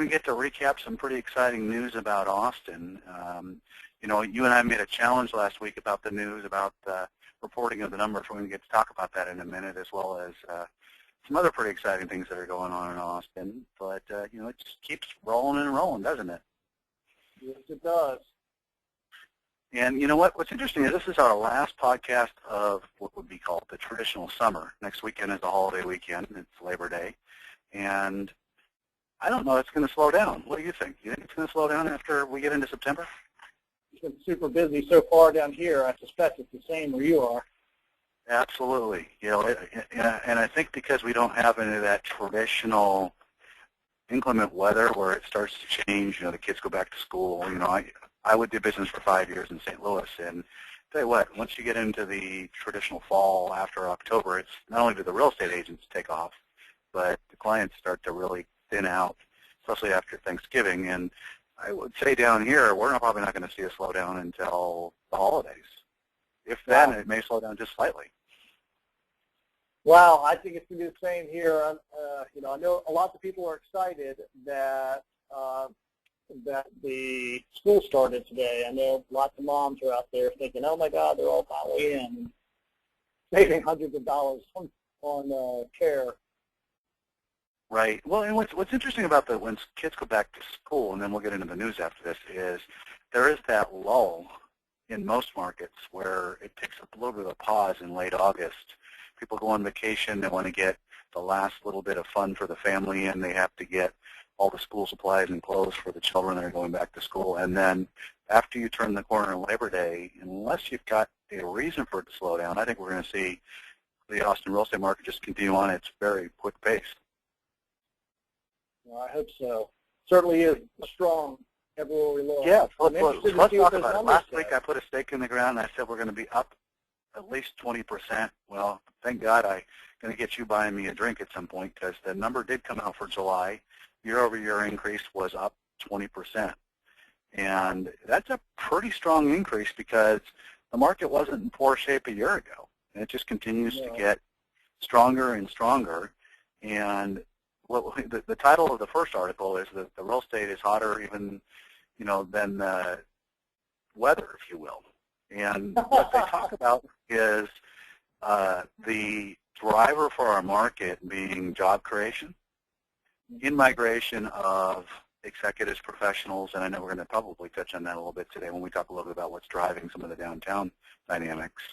going to get to recap some pretty exciting news about Austin. You and I made a challenge last week about the news, about reporting of the numbers. We're going to get to talk about that in a minute, as well as some other pretty exciting things that are going on in Austin. But, it just keeps rolling and rolling, doesn't it? Yes, it does. And you know what? What's interesting is this is our last podcast of what would be called the traditional summer. Next weekend is a holiday weekend. It's Labor Day. And I don't know, it's going to slow down. What do you think? You think it's going to slow down after we get into September? It's been super busy so far down here. I suspect it's the same where you are. Absolutely. And I think because we don't have any of that traditional inclement weather where it starts to change, the kids go back to school. I would do business for 5 years in St. Louis, and tell you what, once you get into the traditional fall after October, it's not only do the real estate agents take off, but the clients start to really thin out, especially after Thanksgiving. And I would say down here, we're probably not going to see a slowdown until the holidays. If then, it may slow down just slightly. Wow, I think it's going to be the same here. I know a lot of people are excited that the school started today. I know lots of moms are out there thinking, oh my God, they're all finally in, saving hundreds of dollars on care. Right. Well, and what's interesting about when kids go back to school, and then we'll get into the news after this, is there is that lull in most markets where it picks up a little bit of a pause in late August. People go on vacation. They want to get the last little bit of fun for the family, and they have to get all the school supplies and clothes for the children that are going back to school. And then after you turn the corner on Labor Day, unless you've got a reason for it to slow down, I think we're going to see the Austin real estate market just continue on its very quick pace. Well, I hope so. Certainly is strong everywhere we look. Yeah, let's talk about it. Last week I put a stake in the ground and I said we're going to be up at least 20%. Well, thank God I'm going to get you buying me a drink at some point, because the number did come out for July. Year-over-year increase was up 20%. And that's a pretty strong increase because the market wasn't in poor shape a year ago. And it just continues to get stronger and stronger. And the title of the first article is that the real estate is hotter even, than the weather, if you will. And what they talk about is the driver for our market being job creation, in-migration of executives, professionals, and I know we're going to probably touch on that a little bit today when we talk a little bit about what's driving some of the downtown dynamics.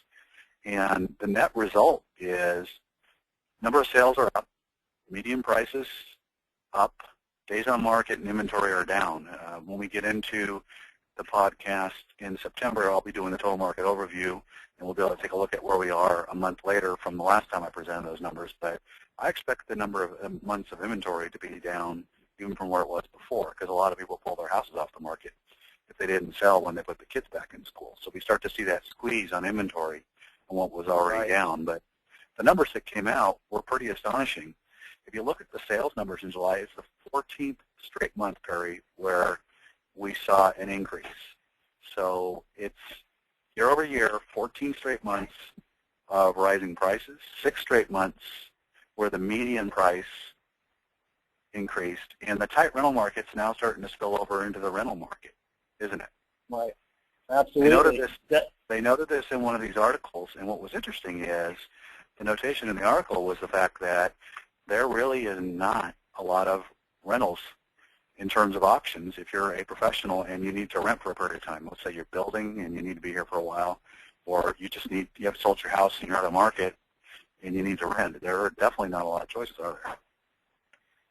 And the net result is number of sales are up, median prices up, days on market and inventory are down. When we get into the podcast in September, I'll be doing the total market overview, and we'll be able to take a look at where we are a month later from the last time I presented those numbers. But I expect the number of months of inventory to be down even from where it was before, because a lot of people pull their houses off the market if they didn't sell when they put the kids back in school. So we start to see that squeeze on inventory on what was already down. But the numbers that came out were pretty astonishing. If you look at the sales numbers in July, it's the 14th straight month, Perry, where we saw an increase. So it's year over year, 14 straight months of rising prices, 6 straight months where the median price increased, and the tight rental market's now starting to spill over into the rental market, isn't it? Right. Absolutely. They noted this in one of these articles, and what was interesting is the notation in the article was the fact that there really is not a lot of rentals in terms of options if you're a professional and you need to rent for a period of time. Let's say you're building and you need to be here for a while, or you have sold your house and you're out of the market and you need to rent. There are definitely not a lot of choices, are there?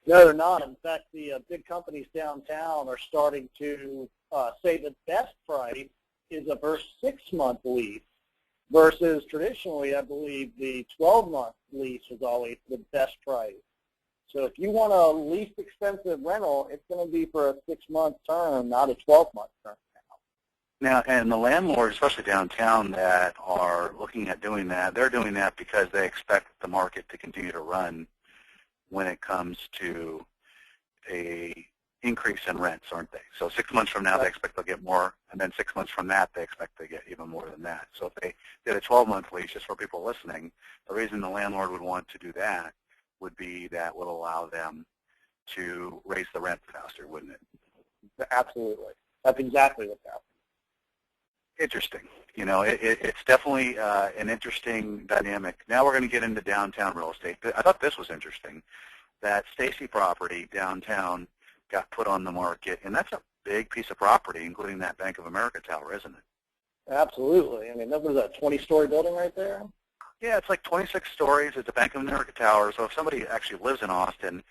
No, they're not. In fact, the big companies downtown are starting to say the best price is a first 6-month lease versus traditionally, I believe, the 12-month lease was always the best price. So if you want a least expensive rental, it's going to be for a 6-month term, not a 12-month term now. And the landlords, especially downtown, that are looking at doing that, they're doing that because they expect the market to continue to run when it comes to a increase in rents, aren't they? So 6 months from now, they expect they'll get more, and then 6 months from that, they expect to get even more than that. So if they did a 12-month lease, just for people listening, the reason the landlord would want to do that would be that would allow them to raise the rent faster, wouldn't it? Absolutely. That's exactly what's happening. Interesting. You know, it's definitely an interesting dynamic. Now we're going to get into downtown real estate. I thought this was interesting, that Stacy property downtown got put on the market, and that's a big piece of property, including that Bank of America tower, isn't it? Absolutely. I mean, that was a 20-story building right there. Yeah, it's like 26 stories. It's a Bank of America tower. So if somebody actually lives in Austin,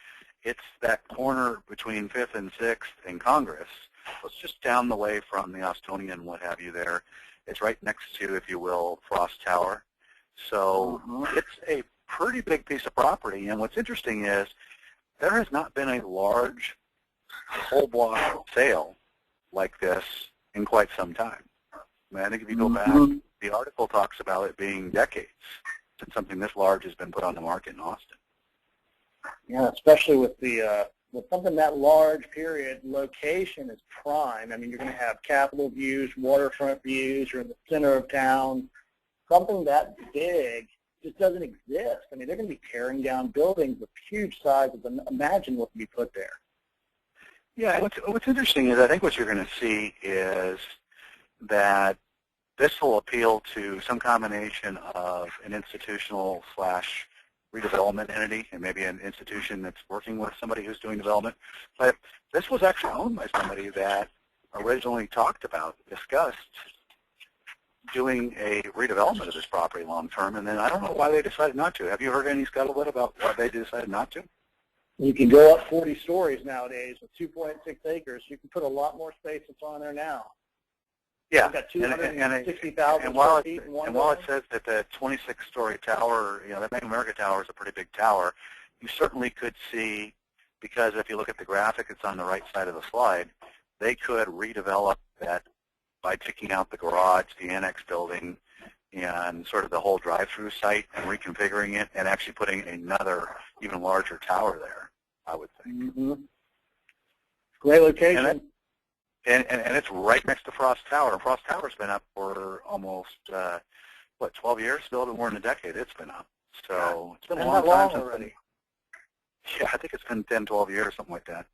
it's that corner between 5th and 6th in Congress. So it's just down the way from the Austonian, what have you there. It's right next to, if you will, Frost Tower. So it's a pretty big piece of property. And what's interesting is there has not been a large whole block sale like this in quite some time. I mean, I think if you go back, the article talks about it being decades since something this large has been put on the market in Austin. Yeah, especially with the with something that large, period, location is prime. I mean, you're going to have Capitol views, waterfront views, you're in the center of town. Something that big just doesn't exist. I mean, they're going to be tearing down buildings of huge sizes, and imagine what can be put there. Yeah, what's interesting is I think what you're going to see is that this will appeal to some combination of an institutional / redevelopment entity and maybe an institution that's working with somebody who's doing development. But this was actually owned by somebody that originally discussed doing a redevelopment of this property long term, and then I don't know why they decided not to. Have you heard any scuttlebutt about why they decided not to? You can go up 40 stories nowadays with 2.6 acres. You can put a lot more space that's on there now. Yeah, We've got 260,000 square feet in one while it building. says that the 26-story tower, you know, that Bank of America tower is a pretty big tower, you certainly could see, because if you look at the graphic, it's on the right side of the slide, they could redevelop that by taking out the garage, the annex building, and sort of the whole drive-through site and reconfiguring it and actually putting another even larger tower there, I would think. Great location. And it's right next to Frost Tower. And Frost Tower's been up for almost, 12 years? Still a little more than a decade it's been up. So it's been a long time since already. Yeah, I think it's been 10, 12 years, something like that.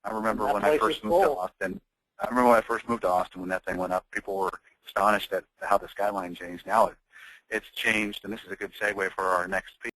I remember when I first moved to Austin when that thing went up, people were astonished at how the skyline changed. Now it's changed, and this is a good segue for our next piece.